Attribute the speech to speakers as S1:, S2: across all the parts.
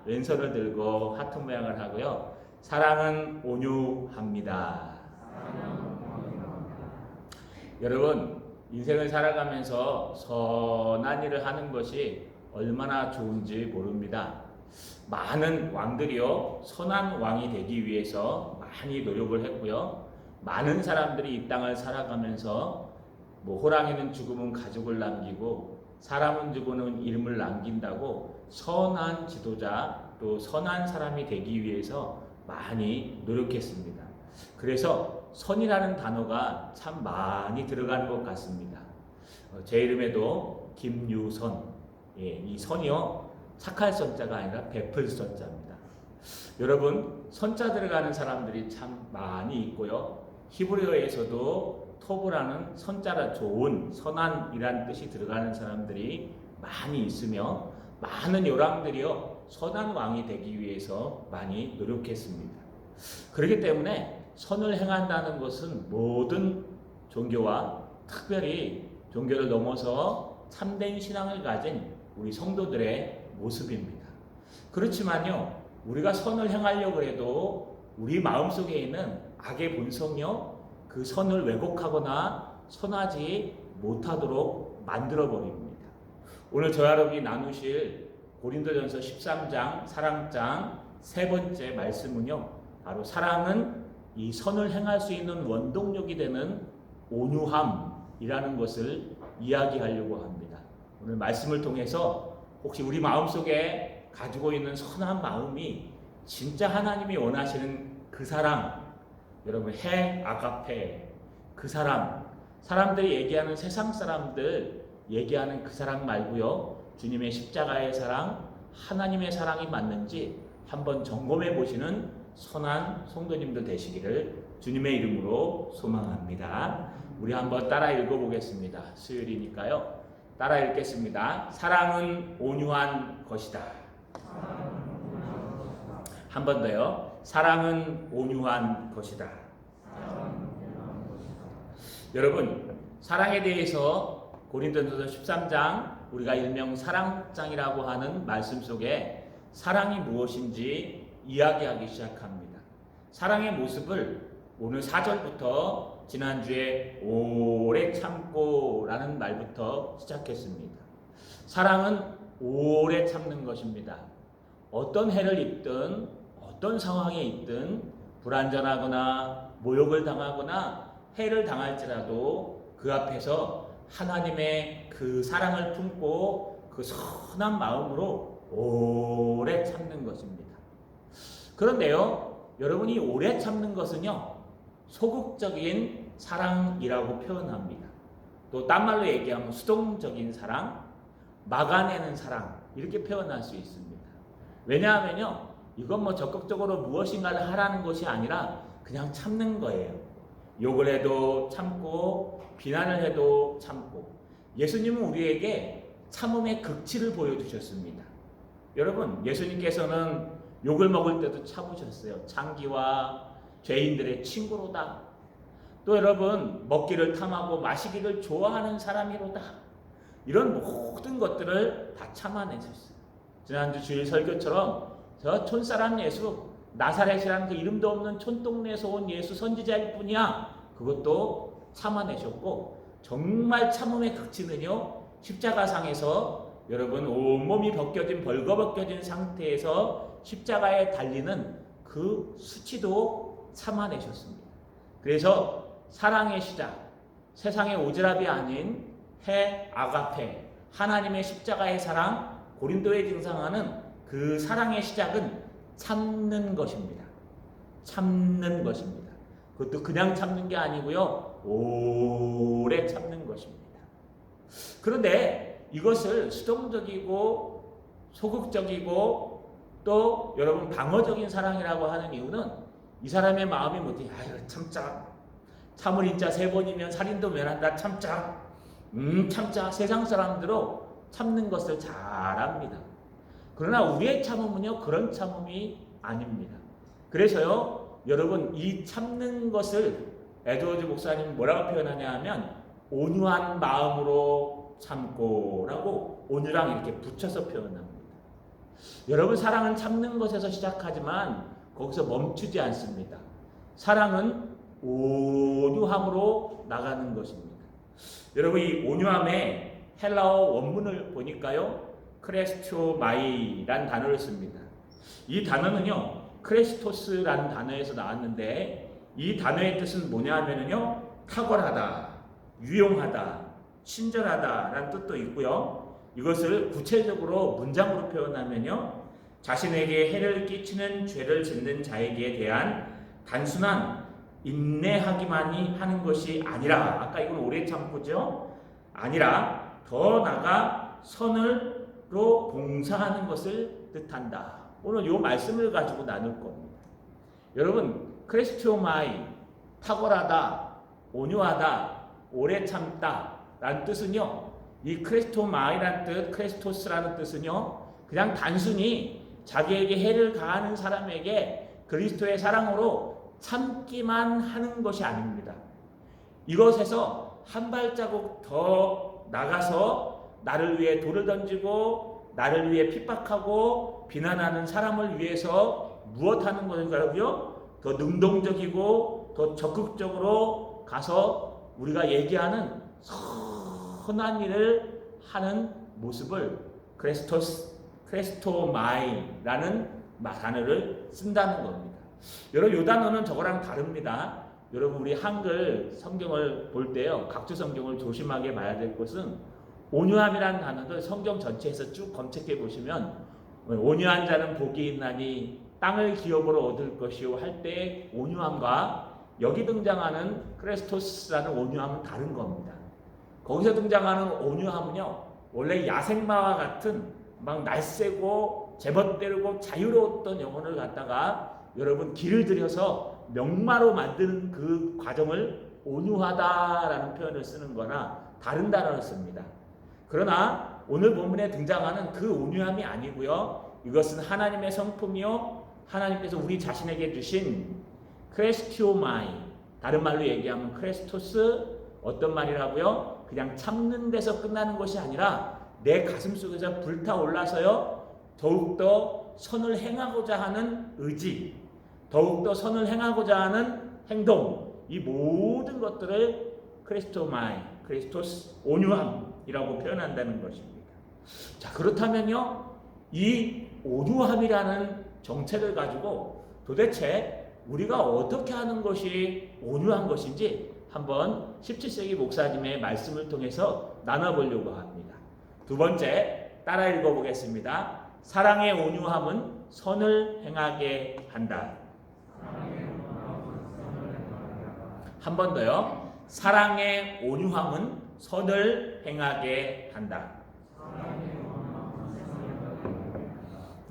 S1: 왼손을 들고 하트 모양을 하고요. 사랑은 온유합니다. 여러분, 인생을 살아가면서 선한 일을 하는 것이 얼마나 좋은지 모릅니다. 많은 왕들이요, 선한 왕이 되기 위해서 많이 노력을 했고요. 많은 사람들이 이 땅을 살아가면서 호랑이는 죽으면 가죽을 남기고 사람은 죽으면 이름을 남긴다고 선한 지도자 또 선한 사람이 되기 위해서 많이 노력했습니다. 그래서 선이라는 단어가 참 많이 들어가는 것 같습니다. 제 이름에도 김유선, 이 선이요 착할 선자가 아니라 베풀 선자입니다. 여러분, 선자 들어가는 사람들이 참 많이 있고요. 히브리어에서도 토브라는 선자라 좋은 선한이라는 뜻이 들어가는 사람들이 많이 있으며 많은 요람들이요 선한 왕이 되기 위해서 많이 노력했습니다. 그렇기 때문에 선을 행한다는 것은 모든 종교와 특별히 종교를 넘어서 참된 신앙을 가진 우리 성도들의 모습입니다. 그렇지만요, 우리가 선을 행하려고 해도 우리 마음속에 있는 악의 본성이요, 그 선을 왜곡하거나 선하지 못하도록 만들어버립니다. 오늘 저와 여러분이 나누실 고린도전서 13장 사랑장 세 번째 말씀은요, 바로 사랑은 이 선을 행할 수 있는 원동력이 되는 온유함이라는 것을 이야기하려고 합니다. 오늘 말씀을 통해서 혹시 우리 마음속에 가지고 있는 선한 마음이 진짜 하나님이 원하시는 그 사랑, 여러분 아가페, 그 사람들이 얘기하는 세상 사람들 얘기하는 그 사랑 말고요, 주님의 십자가의 사랑, 하나님의 사랑이 맞는지 한번 점검해 보시는 선한 성도님들 되시기를 주님의 이름으로 소망합니다. 우리 한번 따라 읽어보겠습니다. 수요일이니까요. 따라 읽겠습니다. 사랑은 온유한 것이다. 한 번 더요. 사랑은 온유한 것이다. 여러분, 사랑에 대해서 고린도전서 13장, 우리가 일명 사랑장이라고 하는 말씀 속에 사랑이 무엇인지 이야기하기 시작합니다. 사랑의 모습을 오늘 4절부터 지난주에 오래 참고 라는 말부터 시작했습니다. 사랑은 오래 참는 것입니다. 어떤 해를 입든 어떤 상황에 있든 불완전하거나 모욕을 당하거나 해를 당할지라도 그 앞에서 하나님의 그 사랑을 품고 그 선한 마음으로 오래 참는 것입니다. 그런데요, 여러분이 오래 참는 것은요, 소극적인 사랑이라고 표현합니다. 또 딴 말로 얘기하면 수동적인 사랑, 막아내는 사랑, 이렇게 표현할 수 있습니다. 왜냐하면요, 이건 적극적으로 무엇인가를 하라는 것이 아니라 그냥 참는 거예요. 욕을 해도 참고 비난을 해도 참고. 예수님은 우리에게 참음의 극치를 보여주셨습니다. 여러분, 예수님께서는 욕을 먹을 때도 참으셨어요. 창기와 죄인들의 친구로다. 또 여러분, 먹기를 탐하고 마시기를 좋아하는 사람이로다. 이런 모든 것들을 다 참아내셨어요. 지난주 주일 설교처럼 저 촌사람 예수, 나사렛이라는 그 이름도 없는 촌동네에서 온 예수 선지자일 뿐이야. 그것도 참아내셨고, 정말 참음의 극치는요, 십자가상에서 여러분 온몸이 벗겨진, 벌거벗겨진 상태에서 십자가에 달리는 그 수치도 참아내셨습니다. 그래서 사랑의 시작, 세상의 오지랖이 아닌 아가페, 하나님의 십자가의 사랑, 고린도에 등장하는 그 사랑의 시작은 참는 것입니다. 참는 것입니다. 그것도 그냥 참는 게 아니고요, 오래 참는 것입니다. 그런데 이것을 수동적이고 소극적이고 또 여러분 방어적인 사랑이라고 하는 이유는 이 사람의 마음이 뭐지? 아유, 참자. 참을 인자 3번이면 살인도 면한다. 참자. 참자. 세상 사람들은 참는 것을 잘합니다. 그러나 우리의 참음은요, 그런 참음이 아닙니다. 그래서요, 여러분, 이 참는 것을 에드워드 목사님은 뭐라고 표현하냐 하면 온유한 마음으로 참고라고 온유랑 이렇게 붙여서 표현합니다. 여러분, 사랑은 참는 것에서 시작하지만 거기서 멈추지 않습니다. 사랑은 온유함으로 나가는 것입니다. 여러분, 이 온유함의 헬라어 원문을 보니까요, 크레스토마이란 단어를 씁니다. 이 단어는요, 크레스토스라는 단어에서 나왔는데, 이 단어의 뜻은 뭐냐 하면요, 탁월하다, 유용하다, 친절하다라는 뜻도 있고요. 이것을 구체적으로 문장으로 표현하면요, 자신에게 해를 끼치는 죄를 짓는 자에게 대한 단순한 인내하기만이 하는 것이 아니라, 아까 이건 오래 참고죠, 아니라 더 나아가 선을로 봉사하는 것을 뜻한다. 오늘 이 말씀을 가지고 나눌 겁니다. 여러분, 크레스토마이, 탁월하다, 온유하다, 오래 참다 라는 뜻은요, 이 크레스토마이라는 뜻, 크레스토스라는 뜻은요, 그냥 단순히 자기에게 해를 가하는 사람에게 그리스도의 사랑으로 참기만 하는 것이 아닙니다. 이것에서 한 발자국 더 나가서 나를 위해 돌을 던지고 나를 위해 핍박하고 비난하는 사람을 위해서 무엇하는 것인가요? 더 능동적이고 더 적극적으로 가서 우리가 얘기하는 선한 일을 하는 모습을 크레스토마이라는 단어를 쓴다는 겁니다. 여러분, 이 단어는 저거랑 다릅니다. 여러분, 우리 한글 성경을 볼 때요, 각주 성경을 조심하게 봐야 될 것은 온유함이라는 단어를 성경 전체에서 쭉 검색해 보시면 온유한 자는 복이 있나니 땅을 기업으로 얻을 것이요 할 때 온유함과 여기 등장하는 크레스토스라는 온유함은 다른 겁니다. 거기서 등장하는 온유함은요, 원래 야생마와 같은 막 날쌔고 제멋대로고 자유로웠던 영혼을 갖다가 여러분 길을 들여서 명마로 만드는 그 과정을 온유하다라는 표현을 쓰는 거나 다른 단어를 씁니다. 그러나 오늘 본문에 등장하는 그 온유함이 아니고요, 이것은 하나님의 성품이요, 하나님께서 우리 자신에게 주신 크레스티오마이, 다른 말로 얘기하면 크레스토스, 어떤 말이라고요? 그냥 참는 데서 끝나는 것이 아니라 내 가슴 속에서 불타올라서요, 더욱더 선을 행하고자 하는 의지, 더욱더 선을 행하고자 하는 행동, 이 모든 것들을 크레스토마이, 크리스토스, 온유함이라고 표현한다는 것입니다. 자, 그렇다면요, 이 온유함이라는 정책을 가지고 도대체 우리가 어떻게 하는 것이 온유한 것인지 한번 17세기 목사님의 말씀을 통해서 나눠보려고 합니다. 두 번째, 따라 읽어보겠습니다. 사랑의 온유함은 선을 행하게 한다. 한 번 더요. 사랑의 온유함은 선을 행하게 한다.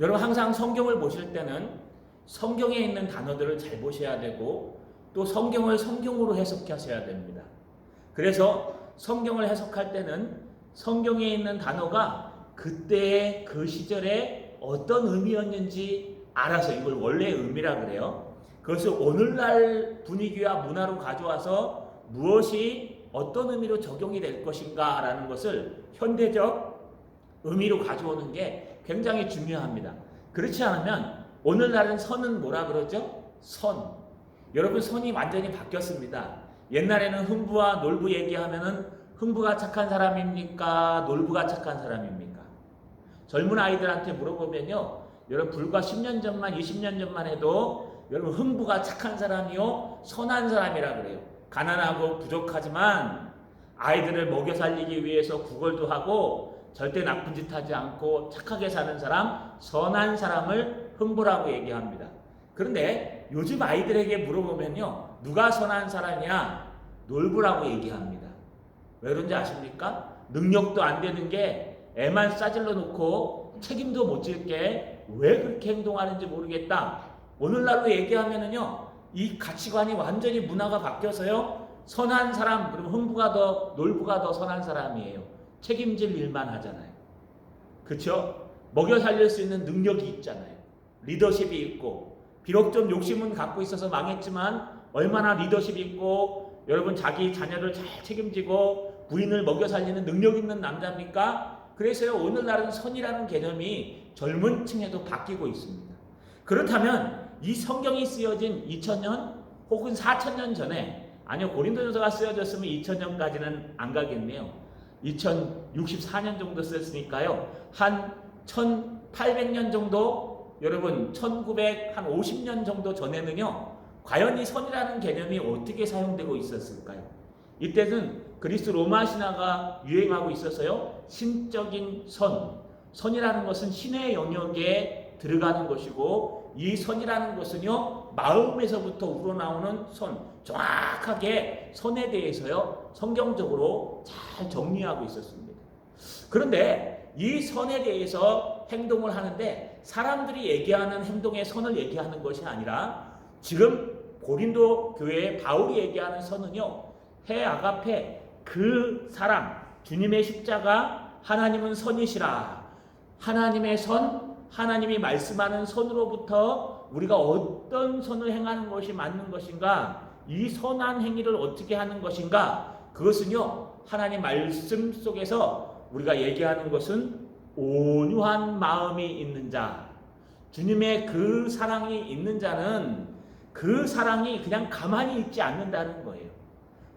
S1: 여러분, 항상 성경을 보실 때는 성경에 있는 단어들을 잘 보셔야 되고 또 성경을 성경으로 해석하셔야 됩니다. 그래서 성경을 해석할 때는 성경에 있는 단어가 그때의 그 시절에 어떤 의미였는지 알아서, 이걸 원래의 의미라 그래요. 그것을 오늘날 분위기와 문화로 가져와서 무엇이 어떤 의미로 적용이 될 것인가 라는 것을 현대적 의미로 가져오는 게 굉장히 중요합니다. 그렇지 않으면 오늘날은 선은 뭐라 그러죠? 선. 여러분, 선이 완전히 바뀌었습니다. 옛날에는 흥부와 놀부 얘기하면은 흥부가 착한 사람입니까? 놀부가 착한 사람입니까? 젊은 아이들한테 물어보면요, 여러분, 불과 10년 전만, 20년 전만 해도 여러분, 흥부가 착한 사람이요, 선한 사람이라 그래요. 가난하고 부족하지만 아이들을 먹여 살리기 위해서 구걸도 하고 절대 나쁜 짓 하지 않고 착하게 사는 사람, 선한 사람을 흥부라고 얘기합니다. 그런데 요즘 아이들에게 물어보면요, 누가 선한 사람이야? 놀부라고 얘기합니다. 왜 그런지 아십니까? 능력도 안 되는 게 애만 싸질러 놓고 책임도 못 질 게 왜 그렇게 행동하는지 모르겠다. 오늘날로 얘기하면은요, 이 가치관이 완전히 문화가 바뀌어서요, 선한 사람, 그리고 흥부가 더, 놀부가 더 선한 사람이에요. 책임질 일만 하잖아요. 그렇죠? 먹여 살릴 수 있는 능력이 있잖아요. 리더십이 있고, 비록 좀 욕심은 갖고 있어서 망했지만 얼마나 리더십이 있고 여러분 자기 자녀를 잘 책임지고 부인을 먹여 살리는 능력 있는 남자입니까? 그래서요, 오늘날은 선이라는 개념이 젊은 층에도 바뀌고 있습니다. 그렇다면 이 성경이 쓰여진 2000년 혹은 4000년 전에, 아니요, 고린도전서가 쓰여졌으면 2000년까지는 안 가겠네요. 2064년 정도 썼으니까요. 한 1800년 정도, 여러분 1950년 정도 전에는요, 과연 이 선이라는 개념이 어떻게 사용되고 있었을까요? 이때는 그리스 로마 신화가 유행하고 있어서요, 신적인 선이라는 것은 신의 영역에 들어가는 것이고, 이 선이라는 것은요, 마음에서부터 우러나오는 정확하게 선에 대해서요, 성경적으로 잘 정리하고 있었습니다. 그런데 이 선에 대해서 행동을 하는데, 사람들이 얘기하는 행동의 선을 얘기하는 것이 아니라, 지금 고린도 교회의 바울이 얘기하는 선은요, 해 아가페, 그 사랑, 주님의 십자가, 하나님은 선이시라. 하나님의 선, 하나님이 말씀하는 선으로부터 우리가 어떤 선을 행하는 것이 맞는 것인가, 이 선한 행위를 어떻게 하는 것인가, 그것은요, 하나님 말씀 속에서 우리가 얘기하는 것은 온유한 마음이 있는 자, 주님의 그 사랑이 있는 자는 그 사랑이 그냥 가만히 있지 않는다는 거예요.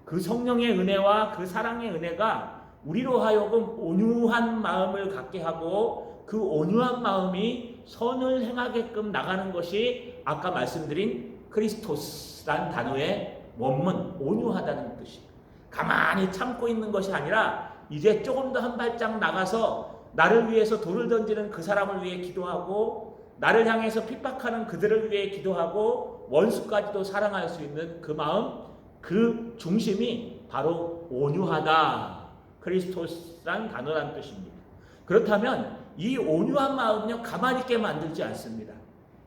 S1: 그 성령의 은혜와 그 사랑의 은혜가 우리로 하여금 온유한 마음을 갖게 하고, 그 온유한 마음이 선을 행하게끔 나가는 것이 아까 말씀드린 크리스토스란 단어의 원문, 온유하다는 뜻이에요. 가만히 참고 있는 것이 아니라 이제 조금 더 한 발짝 나가서 나를 위해서 돌을 던지는 그 사람을 위해 기도하고, 나를 향해서 핍박하는 그들을 위해 기도하고, 원수까지도 사랑할 수 있는 그 마음, 그 중심이 바로 온유하다, 크리스토스란 단어란 뜻입니다. 그렇다면 이 온유한 마음은요, 가만히 있게 만들지 않습니다.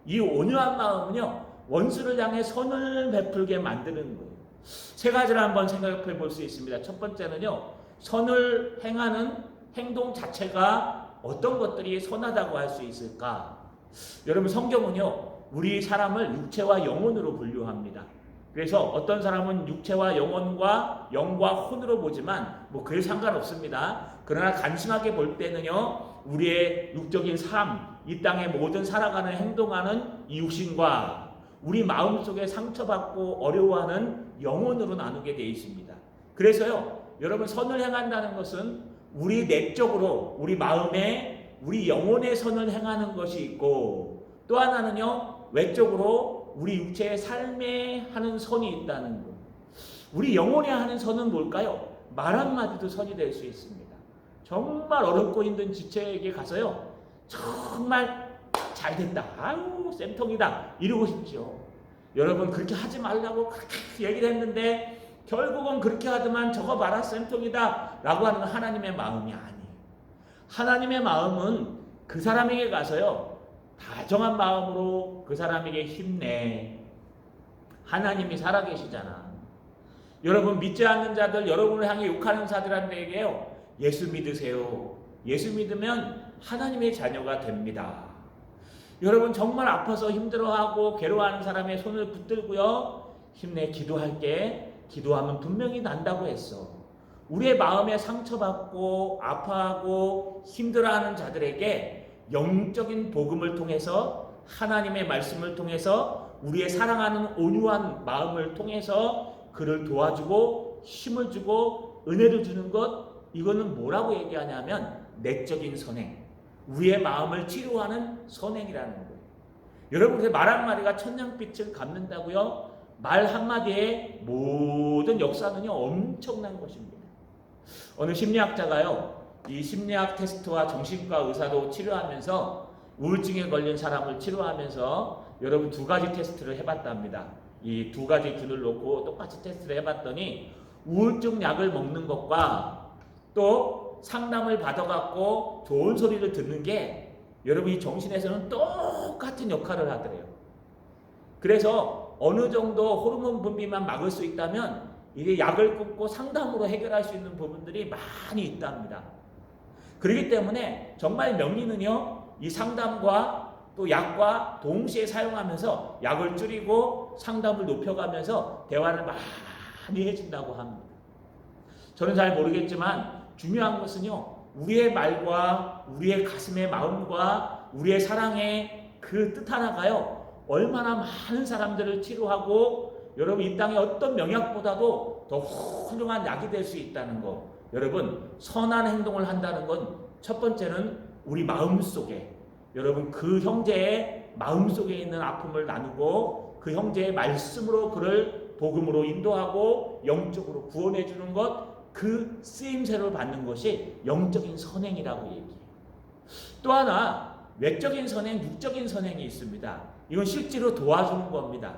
S1: 이 온유한 마음은요, 원수를 향해 선을 베풀게 만드는 거예요. 세 가지를 한번 생각해 볼 수 있습니다. 첫 번째는요, 선을 행하는 행동 자체가 어떤 것들이 선하다고 할 수 있을까? 여러분, 성경은요, 우리 사람을 육체와 영혼으로 분류합니다. 그래서 어떤 사람은 육체와 영혼과 영과 혼으로 보지만 뭐 그게 상관없습니다. 그러나 단순하게 볼 때는요, 우리의 육적인 삶, 이 땅의 모든 살아가는 행동하는 이 육신과 우리 마음속에 상처받고 어려워하는 영혼으로 나누게 되어 있습니다. 그래서요, 여러분, 선을 행한다는 것은 우리 내적으로, 우리 마음에, 우리 영혼의 선을 행하는 것이 있고, 또 하나는요, 외적으로 우리 육체의 삶에 하는 선이 있다는 것. 우리 영혼에 하는 선은 뭘까요? 말 한마디도 선이 될 수 있습니다. 정말 어렵고 힘든 지체에게 가서요, 정말 잘됐다, 아유 쌤통이다, 이러고 싶죠. 여러분, 그렇게 하지 말라고 그렇게 얘기를 했는데 결국은 그렇게 하더만 저거 봐라 쌤통이다 라고 하는 건 하나님의 마음이 아니에요. 하나님의 마음은 그 사람에게 가서요, 다정한 마음으로 그 사람에게 힘내. 하나님이 살아계시잖아. 여러분, 믿지 않는 자들, 여러분을 향해 욕하는 자들한테게요, 예수 믿으세요. 예수 믿으면 하나님의 자녀가 됩니다. 여러분, 정말 아파서 힘들어하고 괴로워하는 사람의 손을 붙들고요, 힘내, 기도할게. 기도하면 분명히 난다고 했어. 우리의 마음에 상처받고 아파하고 힘들어하는 자들에게 영적인 복음을 통해서, 하나님의 말씀을 통해서, 우리의 사랑하는 온유한 마음을 통해서 그를 도와주고 힘을 주고 은혜를 주는 것, 이거는 뭐라고 얘기하냐면 내적인 선행, 우리의 마음을 치료하는 선행이라는 거예요. 여러분, 말 한마디가 천냥빛을 갚는다고요? 말 한마디에 모든 역사는요, 엄청난 것입니다. 어느 심리학자가요, 이 심리학 테스트와 정신과 의사도 치료하면서 우울증에 걸린 사람을 치료하면서 여러분 두 가지 테스트를 해봤답니다. 이 두 가지 균을 놓고 똑같이 테스트를 해봤더니 우울증 약을 먹는 것과 또 상담을 받아갖고 좋은 소리를 듣는 게 여러분 이 정신에서는 똑같은 역할을 하더래요. 그래서 어느 정도 호르몬 분비만 막을 수 있다면 이게 약을 끊고 상담으로 해결할 수 있는 부분들이 많이 있답니다. 그렇기 때문에 정말 명리는요, 이 상담과 또 약과 동시에 사용하면서 약을 줄이고 상담을 높여가면서 대화를 많이 해준다고 합니다. 저는 잘 모르겠지만 중요한 것은요, 우리의 말과 우리의 가슴의 마음과 우리의 사랑의 그 뜻 하나가요, 얼마나 많은 사람들을 치료하고 여러분 이 땅의 어떤 명약보다도 더 훌륭한 약이 될 수 있다는 거. 여러분 선한 행동을 한다는 건 첫 번째는 우리 마음속에, 여러분 그 형제의 마음속에 있는 아픔을 나누고 그 형제의 말씀으로 그를 복음으로 인도하고 영적으로 구원해 주는 것, 그 쓰임새를 받는 것이 영적인 선행이라고 얘기해요. 또 하나 외적인 선행, 육적인 선행이 있습니다. 이건 실제로 도와주는 겁니다.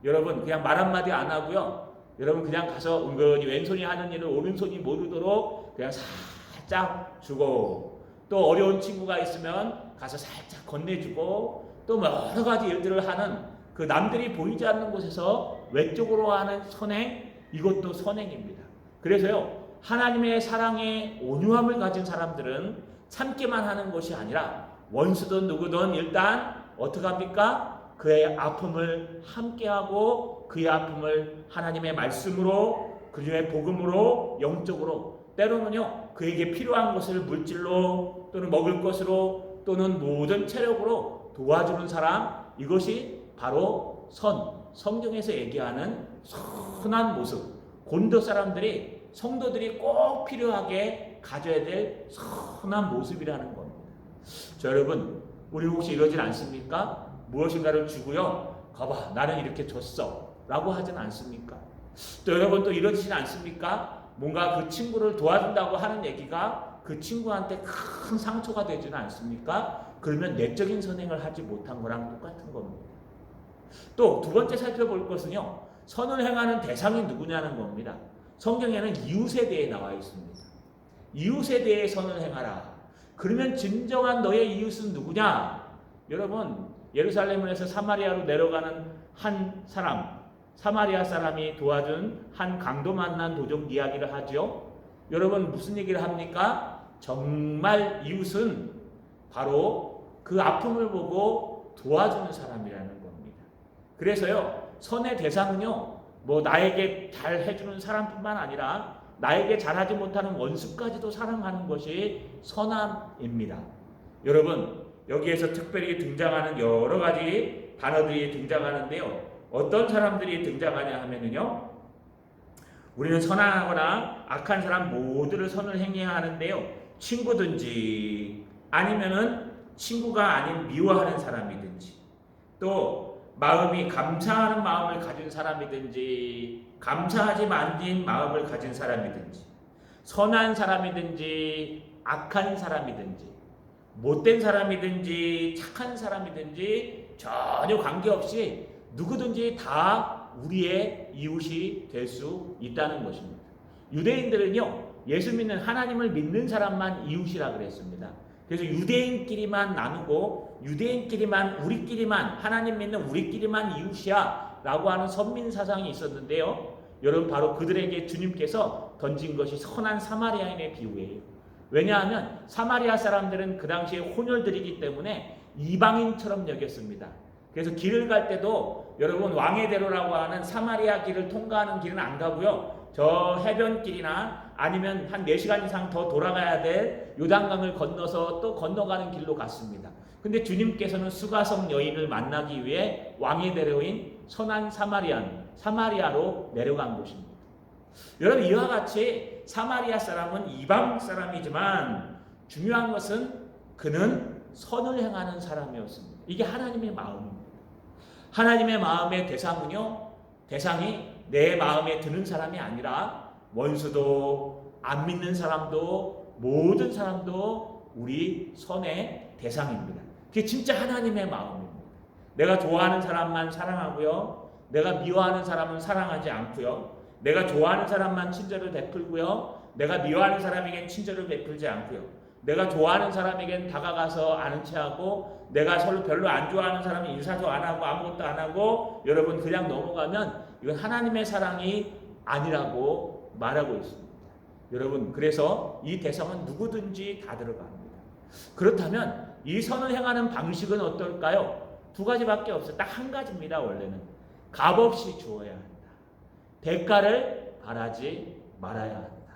S1: 여러분 그냥 말 한마디 안 하고요, 여러분 그냥 가서 은근히 왼손이 하는 일을 오른손이 모르도록 그냥 살짝 주고, 또 어려운 친구가 있으면 가서 살짝 건네주고, 또 여러 가지 일들을 하는 그 남들이 보이지 않는 곳에서 외적으로 하는 선행, 이것도 선행입니다. 그래서요, 하나님의 사랑에 온유함을 가진 사람들은 참기만 하는 것이 아니라 원수든 누구든 일단 어떻게 합니까? 그의 아픔을 함께하고 그의 아픔을 하나님의 말씀으로, 그의 복음으로, 영적으로, 때로는요 그에게 필요한 것을 물질로 또는 먹을 것으로 또는 모든 체력으로 도와주는 사람, 이것이 바로 성경에서 얘기하는 선한 모습, 곤도 사람들이, 성도들이 꼭 필요하게 가져야 될 선한 모습이라는 겁니다. 자, 여러분 우리 혹시 이러진 않습니까? 무엇인가를 주고요, 거봐 나는 이렇게 줬어 라고 하진 않습니까? 또 여러분 또 이러진 않습니까? 뭔가 그 친구를 도와준다고 하는 얘기가 그 친구한테 큰 상처가 되지는 않습니까? 그러면 내적인 선행을 하지 못한 거랑 똑같은 겁니다. 또 두 번째 살펴볼 것은요, 선을 행하는 대상이 누구냐는 겁니다. 성경에는 이웃에 대해 나와 있습니다. 이웃에 대해 선을 행하라. 그러면 진정한 너의 이웃은 누구냐? 여러분 예루살렘에서 사마리아로 내려가는 한 사람, 사마리아 사람이 도와준 한 강도 만난 도적 이야기를 하죠. 여러분 무슨 얘기를 합니까? 정말 이웃은 바로 그 아픔을 보고 도와주는 사람이라는 겁니다. 그래서요, 선의 대상은요, 뭐 나에게 잘 해주는 사람뿐만 아니라 나에게 잘하지 못하는 원수까지도 사랑하는 것이 선함입니다. 여러분 여기에서 특별히 등장하는 여러 가지 단어들이 등장하는데요, 어떤 사람들이 등장하냐 하면은요, 우리는 선하거나 악한 사람 모두를 선을 행해야 하는데요, 친구든지 아니면은 친구가 아닌 미워하는 사람이든지, 또 마음이 감사하는 마음을 가진 사람이든지 감사하지 않는 마음을 가진 사람이든지, 선한 사람이든지 악한 사람이든지 못된 사람이든지 착한 사람이든지 전혀 관계없이 누구든지 다 우리의 이웃이 될 수 있다는 것입니다. 유대인들은요, 예수 믿는 하나님을 믿는 사람만 이웃이라 그랬습니다. 그래서 유대인끼리만 나누고 유대인끼리만, 우리끼리만, 하나님 믿는 우리끼리만 이웃이야 라고 하는 선민 사상이 있었는데요, 여러분 바로 그들에게 주님께서 던진 것이 선한 사마리아인의 비유예요. 왜냐하면 사마리아 사람들은 그 당시에 혼혈들이기 때문에 이방인처럼 여겼습니다. 그래서 길을 갈 때도 여러분 왕의 대로라고 하는 사마리아 길을 통과하는 길은 안 가고요, 저 해변길이나 아니면 한 4시간 이상 더 돌아가야 될 요단강을 건너서 또 건너가는 길로 갔습니다. 근데 주님께서는 수가성 여인을 만나기 위해 왕의 대로인 선한 사마리아로 내려간 곳입니다. 여러분 이와 같이 사마리아 사람은 이방 사람이지만 중요한 것은 그는 선을 행하는 사람이었습니다. 이게 하나님의 마음입니다. 하나님의 마음의 대상이 내 마음에 드는 사람이 아니라 원수도 안 믿는 사람도 모든 사람도 우리 선의 대상입니다. 그게 진짜 하나님의 마음입니다. 내가 좋아하는 사람만 사랑하고요, 내가 미워하는 사람은 사랑하지 않고요, 내가 좋아하는 사람만 친절을 베풀고요, 내가 미워하는 사람에겐 친절을 베풀지 않고요, 내가 좋아하는 사람에겐 다가가서 아는 체하고, 내가 서로 별로 안 좋아하는 사람은 인사도 안 하고 아무것도 안 하고 여러분 그냥 넘어가면 이건 하나님의 사랑이 아니라고 말하고 있습니다. 여러분 그래서 이 대상은 누구든지 다 들어갑니다. 그렇다면 이 선을 행하는 방식은 어떨까요? 두 가지밖에 없어요. 딱 한 가지입니다. 원래는 값없이 주어야 한다. 대가를 바라지 말아야 한다.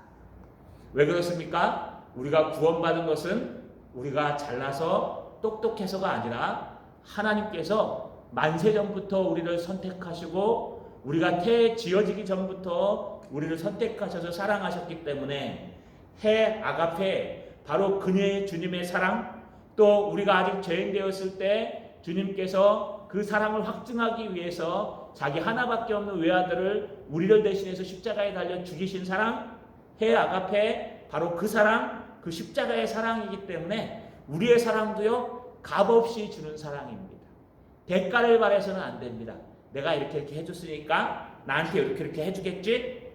S1: 왜 그렇습니까? 우리가 구원받은 것은 우리가 잘나서 똑똑해서가 아니라 하나님께서 만세전부터 우리를 선택하시고 우리가 태 지어지기 전부터 우리를 선택하셔서 사랑하셨기 때문에 해 아가페, 바로 그녀의 주님의 사랑, 또 우리가 아직 죄인되었을 때 주님께서 그 사랑을 확증하기 위해서 자기 하나밖에 없는 외아들을 우리를 대신해서 십자가에 달려 죽이신 사랑, 해 아가페, 바로 그 사랑, 그 십자가의 사랑이기 때문에 우리의 사랑도요, 값없이 주는 사랑입니다. 대가를 바라서는 안 됩니다. 내가 이렇게 해줬으니까 나한테 이렇게 해주겠지?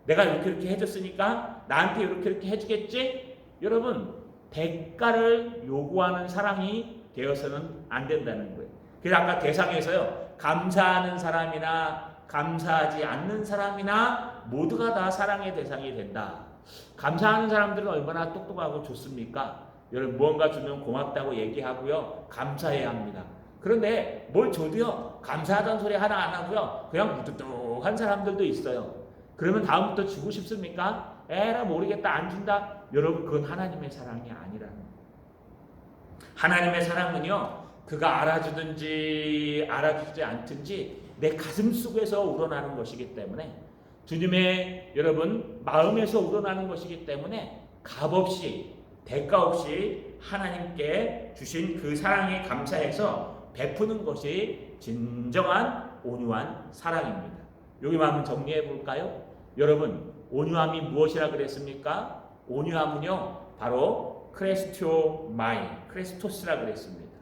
S1: 내가 이렇게 해줬으니까 나한테 이렇게 해주겠지? 여러분, 대가를 요구하는 사랑이 되어서는 안 된다는 거예요. 그래서 아까 대상에서요, 감사하는 사람이나 감사하지 않는 사람이나 모두가 다 사랑의 대상이 된다. 감사하는 사람들은 얼마나 똑똑하고 좋습니까? 여러분, 무언가 주면 고맙다고 얘기하고요, 감사해야 합니다. 그런데 뭘 줘도요, 감사하다는 소리 하나 안 하고요, 그냥 무뚝뚝한 사람들도 있어요. 그러면 다음부터 주고 싶습니까? 에라 모르겠다, 안 준다. 여러분, 그건 하나님의 사랑이 아니라는 거예요. 하나님의 사랑은요, 그가 알아주든지 알아주지 않든지 내 가슴 속에서 우러나는 것이기 때문에, 주님의 여러분 마음에서 우러나는 것이기 때문에 값없이 대가 없이 하나님께 주신 그 사랑에 감사해서 베푸는 것이 진정한 온유한 사랑입니다. 여기만 한번 정리해 볼까요? 여러분, 온유함이 무엇이라 그랬습니까? 온유함은요, 바로 크레스토스라 그랬습니다.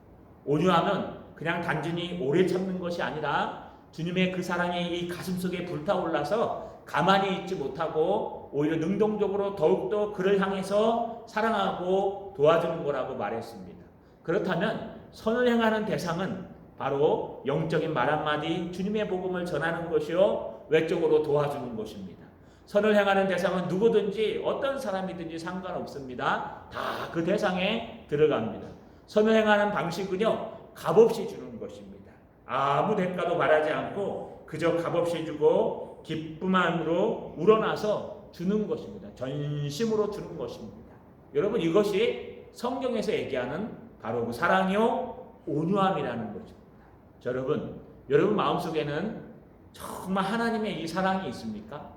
S1: 온유함은 그냥 단순히 오래 참는 것이 아니라 주님의 그 사랑이 이 가슴속에 불타올라서 가만히 있지 못하고 오히려 능동적으로 더욱더 그를 향해서 사랑하고 도와주는 거라고 말했습니다. 그렇다면 선을 행하는 대상은 바로 영적인 말 한마디, 주님의 복음을 전하는 것이요, 외적으로 도와주는 것입니다. 선을 행하는 대상은 누구든지 어떤 사람이든지 상관없습니다. 다 그 대상에 들어갑니다. 선을 행하는 방식은요, 값없이 주는 것입니다. 아무 대가도 바라지 않고 그저 값없이 주고 기쁨으로 우러나서 주는 것입니다. 전심으로 주는 것입니다. 여러분, 이것이 성경에서 얘기하는 바로 그 사랑이요, 온유함이라는 것입니다. 여러분 마음속에는 정말 하나님의 이 사랑이 있습니까?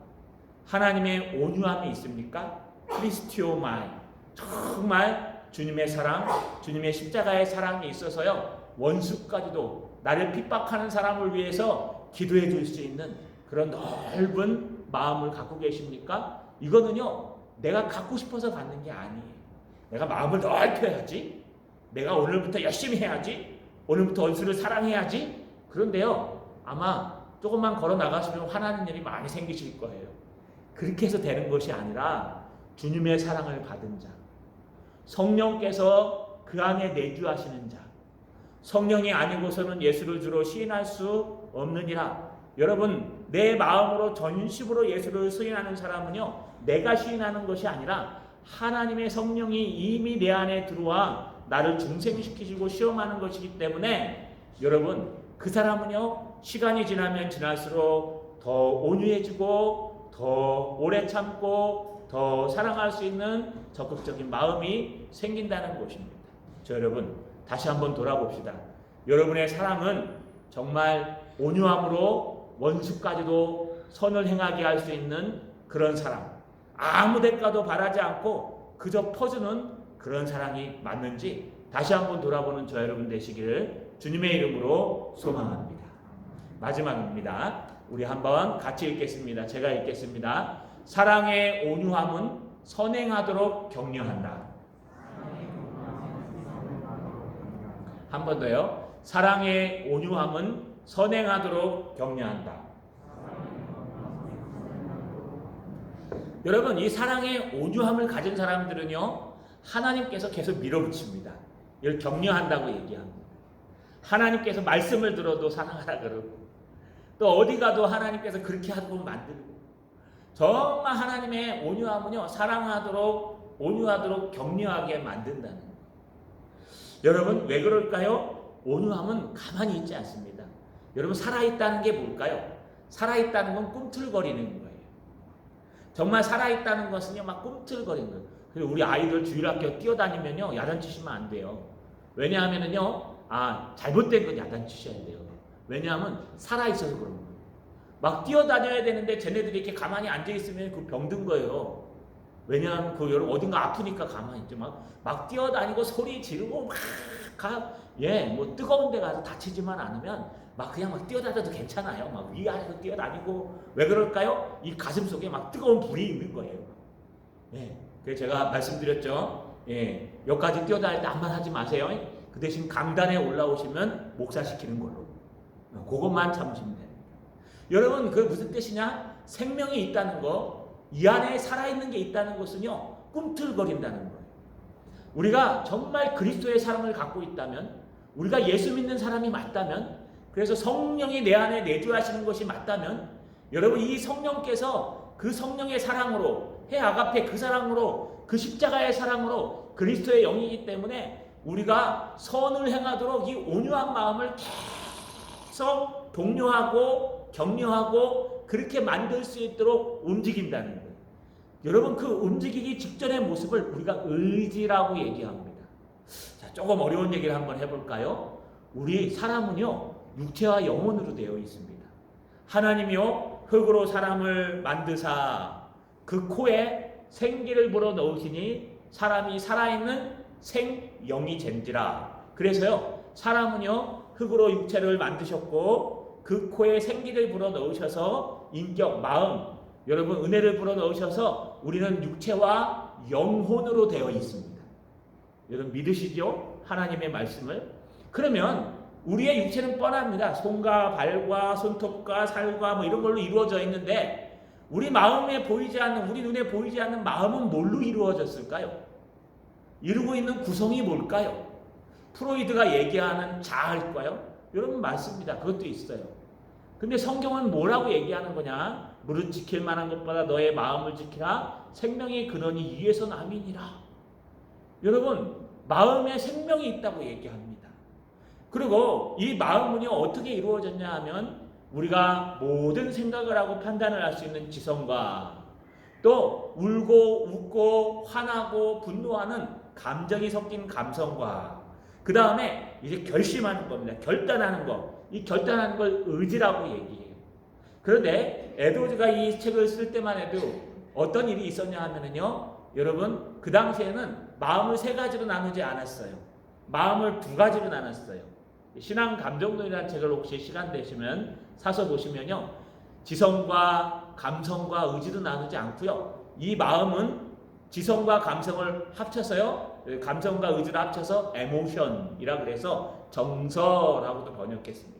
S1: 하나님의 온유함이 있습니까? 크리스티오마이, 정말 주님의 사랑, 주님의 십자가의 사랑이 있어서요, 원수까지도 나를 핍박하는 사람을 위해서 기도해 줄 수 있는 그런 넓은 마음을 갖고 계십니까? 이거는요, 내가 갖고 싶어서 받는 게 아니에요. 내가 마음을 넓혀야지, 내가 오늘부터 열심히 해야지, 오늘부터 원수를 사랑해야지. 그런데요, 아마 조금만 걸어 나가시면 화나는 일이 많이 생기실 거예요. 그렇게 해서 되는 것이 아니라 주님의 사랑을 받은 자, 성령께서 그 안에 내주하시는 자, 성령이 아니고서는 예수를 주로 시인할 수 없느니라. 여러분, 내 마음으로 전심으로 예수를 시인하는 사람은요, 내가 시인하는 것이 아니라 하나님의 성령이 이미 내 안에 들어와 나를 중생시키시고 시험하는 것이기 때문에, 여러분, 그 사람은요, 시간이 지나면 지날수록 더 온유해지고 더 오래 참고 더 사랑할 수 있는 적극적인 마음이 생긴다는 것입니다. 여러분, 다시 한번 돌아봅시다. 여러분의 사랑은 정말 온유함으로 원수까지도 선을 행하게 할 수 있는 그런 사랑, 아무 대가도 바라지 않고 그저 퍼주는 그런 사랑이 맞는지 다시 한번 돌아보는 저 여러분 되시기를 주님의 이름으로 소망합니다. 마지막입니다. 우리 한번 같이 읽겠습니다. 제가 읽겠습니다. 사랑의 온유함은 선행하도록 격려한다. 한 번 더요. 사랑의 온유함은 선행하도록 격려한다. 여러분, 이 사랑의 온유함을 가진 사람들은요, 하나님께서 계속 밀어붙입니다. 이걸 격려한다고 얘기합니다. 하나님께서 말씀을 들어도 사랑하라 그러고, 또 어디 가도 하나님께서 그렇게 하고 만들고, 정말 하나님의 온유함은요, 사랑하도록 온유하도록 격려하게 만든다는 거예요. 여러분, 왜 그럴까요? 온유함은 가만히 있지 않습니다. 여러분, 살아있다는 게 뭘까요? 살아있다는 건 꿈틀거리는 거예요. 정말 살아있다는 것은요, 막 꿈틀거리는 거예요. 그리고 우리 아이들 주일학교 뛰어다니면요, 야단치시면 안 돼요. 왜냐하면은요, 잘못된 건 야단치셔야 돼요. 왜냐하면 살아있어서 그런 거예요. 막 뛰어다녀야 되는데 쟤네들이 이렇게 가만히 앉아있으면 그 병든 거예요. 왜냐하면 그 여러분 어딘가 아프니까 가만히 있지. 막 뛰어다니고 소리 지르고 뭐 뜨거운 데 가서 다치지만 않으면 그냥 뛰어다녀도 괜찮아요. 위아래로 뛰어다니고. 왜 그럴까요? 이 가슴 속에 뜨거운 불이 있는 거예요. 예. 그래서 제가 말씀드렸죠. 예. 여기까지 뛰어다닐 때 한번 하지 마세요. 그 대신 강단에 올라오시면 목사시키는 걸로. 그것만 참으시면 됩니다. 여러분, 그 무슨 뜻이냐? 생명이 있다는 거, 이 안에 살아있는 게 있다는 것은요, 꿈틀거린다는 거예요. 우리가 정말 그리스도의 사랑을 갖고 있다면, 우리가 예수 믿는 사람이 맞다면, 그래서 성령이 내 안에 내주하시는 것이 맞다면, 여러분, 이 성령께서 그 성령의 사랑으로, 아가페 그 사랑으로, 그 십자가의 사랑으로 그리스도의 영이기 때문에 우리가 선을 행하도록 이 온유한 마음을 계속 독려하고 격려하고 그렇게 만들 수 있도록 움직인다는 거예요. 여러분, 그 움직이기 직전의 모습을 우리가 의지라고 얘기합니다. 자, 조금 어려운 얘기를 한번 해볼까요? 우리 사람은요, 육체와 영혼으로 되어 있습니다. 하나님이요, 흙으로 사람을 만드사 그 코에 생기를 불어 넣으시니 사람이 살아있는 생영이 젠지라. 그래서요, 사람은요, 흙으로 육체를 만드셨고 그 코에 생기를 불어 넣으셔서 인격, 마음, 여러분 은혜를 불어 넣으셔서 우리는 육체와 영혼으로 되어 있습니다. 여러분 믿으시죠? 하나님의 말씀을. 그러면 우리의 육체는 뻔합니다. 손과 발과 손톱과 살과 이런 걸로 이루어져 있는데 우리 마음에 보이지 않는, 우리 눈에 보이지 않는 마음은 뭘로 이루어졌을까요? 이루고 있는 구성이 뭘까요? 프로이드가 얘기하는 자아일까요? 여러분 맞습니다. 그것도 있어요. 근데 성경은 뭐라고 얘기하는 거냐? 무릇 지킬 만한 것보다 너의 마음을 지키라. 생명의 근원이 이에서 남이니라. 여러분 마음에 생명이 있다고 얘기합니다. 그리고 이 마음은요 어떻게 이루어졌냐 하면 우리가 모든 생각을 하고 판단을 할 수 있는 지성과 또 울고 웃고 화나고 분노하는 감정이 섞인 감성과 그 다음에 이제 결심하는 겁니다. 결단하는 거. 이 결단하는 걸 의지라고 얘기해요. 그런데 에드워즈가 이 책을 쓸 때만 해도 어떤 일이 있었냐 하면은요, 여러분 그 당시에는 마음을 세 가지로 나누지 않았어요. 마음을 두 가지로 나눴어요. 신앙 감정론이라는 책을 혹시 시간 되시면 사서 보시면요, 지성과 감성과 의지도 나누지 않고요, 이 마음은 지성과 감성을 합쳐서요, 감성과 의지를 합쳐서 에모션이라 그래서 정서라고도 번역했습니다.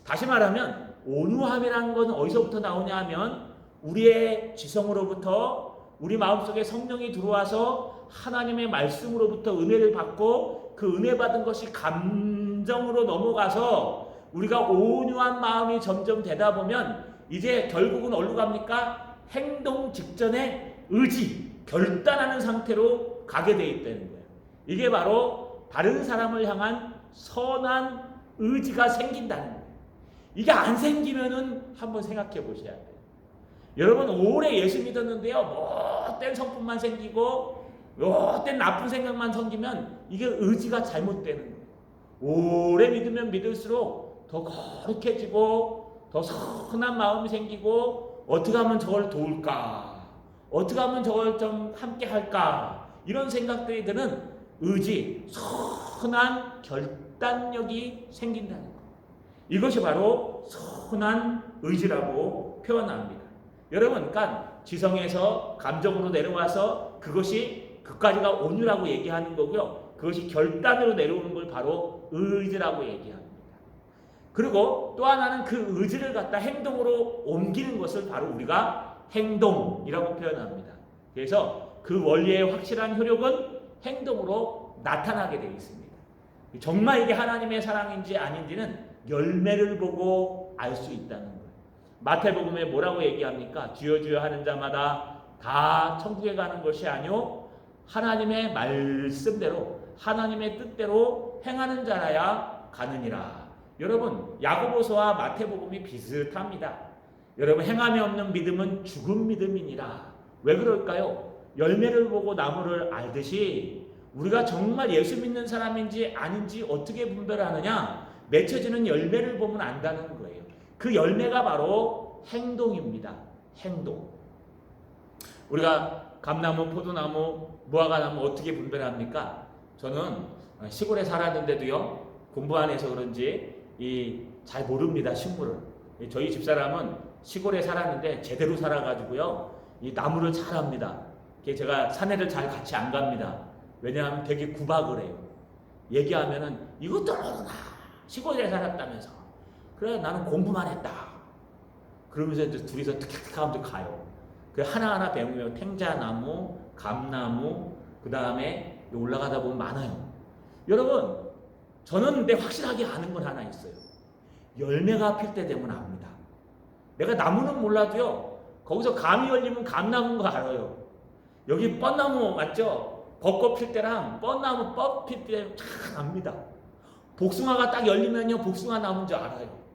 S1: 다시 말하면 온유함이라는 건 어디서부터 나오냐 하면 우리의 지성으로부터 우리 마음속에 성령이 들어와서 하나님의 말씀으로부터 은혜를 받고 그 은혜 받은 것이 감정으로 넘어가서 우리가 온유한 마음이 점점 되다 보면 이제 결국은 어디로 갑니까? 행동 직전에 의지, 결단하는 상태로 가게 돼 있다는 거예요. 이게 바로 다른 사람을 향한 선한 의지가 생긴다는 거예요. 이게 안 생기면은 한번 생각해 보셔야 돼요. 여러분 오래 예수 믿었는데요, 못된 성품만 생기고 못된 나쁜 생각만 생기면 이게 의지가 잘못되는 거예요. 오래 믿으면 믿을수록 더 거룩해지고 더 선한 마음이 생기고 어떻게 하면 저걸 도울까, 어떻게 하면 저걸 좀 함께 할까, 이런 생각들이 드는 의지, 선한 결단력이 생긴다는 것. 이것이 바로 선한 의지라고 표현합니다. 여러분, 그러니까 지성에서 감정으로 내려와서 그까지가 온유라고 얘기하는 거고요. 그것이 결단으로 내려오는 걸 바로 의지라고 얘기합니다. 그리고 또 하나는 그 의지를 갖다 행동으로 옮기는 것을 바로 우리가 행동이라고 표현합니다. 그래서 그 원리의 확실한 효력은 행동으로 나타나게 되어 있습니다. 정말 이게 하나님의 사랑인지 아닌지는 열매를 보고 알 수 있다는 거예요. 마태복음에 뭐라고 얘기합니까? 주여 주여 하는 자마다 다 천국에 가는 것이 아니오 하나님의 말씀대로 하나님의 뜻대로 행하는 자라야 가느니라. 여러분 야고보서와 마태복음이 비슷합니다. 여러분 행함이 없는 믿음은 죽은 믿음이니라. 왜 그럴까요? 열매를 보고 나무를 알듯이 우리가 정말 예수 믿는 사람인지 아닌지 어떻게 분별하느냐? 맺혀지는 열매를 보면 안다는 거예요. 그 열매가 바로 행동입니다. 행동. 우리가 감나무, 포도나무, 무화과나무 어떻게 분별합니까? 저는 시골에 살았는데도요, 공부 안 해서 그런지 잘 모릅니다, 식물을. 저희 집사람은 시골에 살았는데 제대로 살아가지고요, 이 나무를 잘 압니다. 제가 산에를 잘 같이 안 갑니다. 왜냐하면 되게 구박을 해요. 얘기하면은 이것도 모르나, 시골에 살았다면서. 그래, 나는 공부만 했다. 그러면서 이제 둘이서 탁탁 하면서 가요. 그 하나하나 배우면 탱자나무, 감나무, 그 다음에 올라가다 보면 많아요. 여러분, 저는 근데 확실하게 아는 건 하나 있어요. 열매가 필 때 되면 압니다. 내가 나무는 몰라도요, 거기서 감이 열리면 감나무인 거 알아요. 여기 뻔나무 맞죠? 벚꽃 필 때랑 뻔나무 뻗 필 때 잘 압니다. 복숭아가 딱 열리면요, 복숭아 나무인 줄 알아요.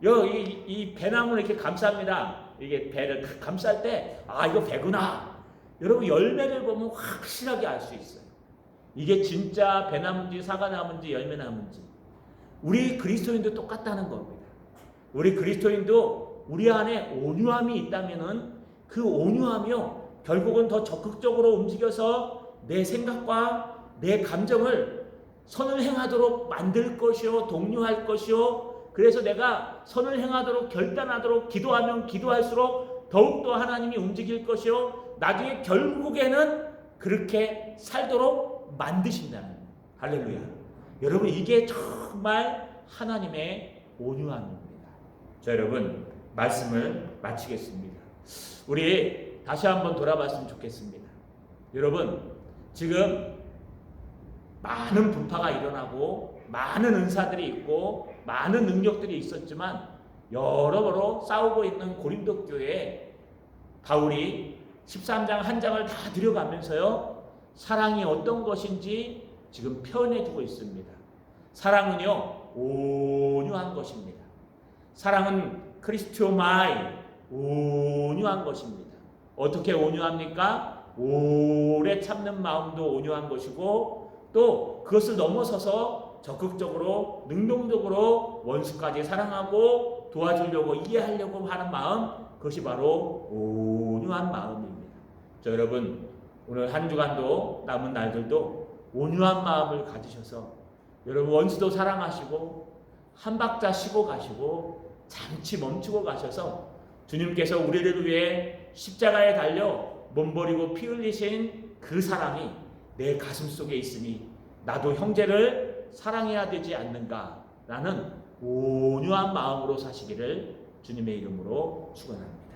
S1: 이 배나무를 이렇게 감쌉니다. 이게 배를 감쌀 때, 아, 이거 배구나. 여러분, 열매를 보면 확실하게 알 수 있어요. 이게 진짜 배나무인지 사과나무인지 열매나무인지. 우리 그리스도인도 똑같다는 겁니다. 우리 그리스도인도 우리 안에 온유함이 있다면은 그 온유함이요, 결국은 더 적극적으로 움직여서 내 생각과 내 감정을 선을 행하도록 만들 것이요, 독려할 것이요. 그래서 내가 선을 행하도록 결단하도록 기도하면 기도할수록 더욱더 하나님이 움직일 것이요, 나중에 결국에는 그렇게 살도록 만드신다는 거예요. 할렐루야. 여러분, 이게 정말 하나님의 온유함입니다. 자, 여러분, 말씀을 마치겠습니다. 우리 다시 한번 돌아봤으면 좋겠습니다. 여러분, 지금 많은 분파가 일어나고 많은 은사들이 있고 많은 능력들이 있었지만 여러모로 싸우고 있는 고린도 교회에 바울이 13장 한 장을 다 들여가면서요, 사랑이 어떤 것인지 지금 표현해주고 있습니다. 사랑은요, 온유한 것입니다. 사랑은 크리스토마이, 온유한 것입니다. 어떻게 온유합니까? 오래 참는 마음도 온유한 것이고, 또 그것을 넘어서서 적극적으로 능동적으로 원수까지 사랑하고 도와주려고 이해하려고 하는 마음, 그것이 바로 온유한 마음입니다. 자, 여러분, 오늘 한 주간도 남은 날들도 온유한 마음을 가지셔서 여러분 원수도 사랑하시고 한 박자 쉬고 가시고 잠시 멈추고 가셔서 주님께서 우리를 위해 십자가에 달려 몸 버리고 피 흘리신 그 사랑이 내 가슴 속에 있으니 나도 형제를 사랑해야 되지 않는가라는 온유한 마음으로 사시기를 주님의 이름으로 축원합니다.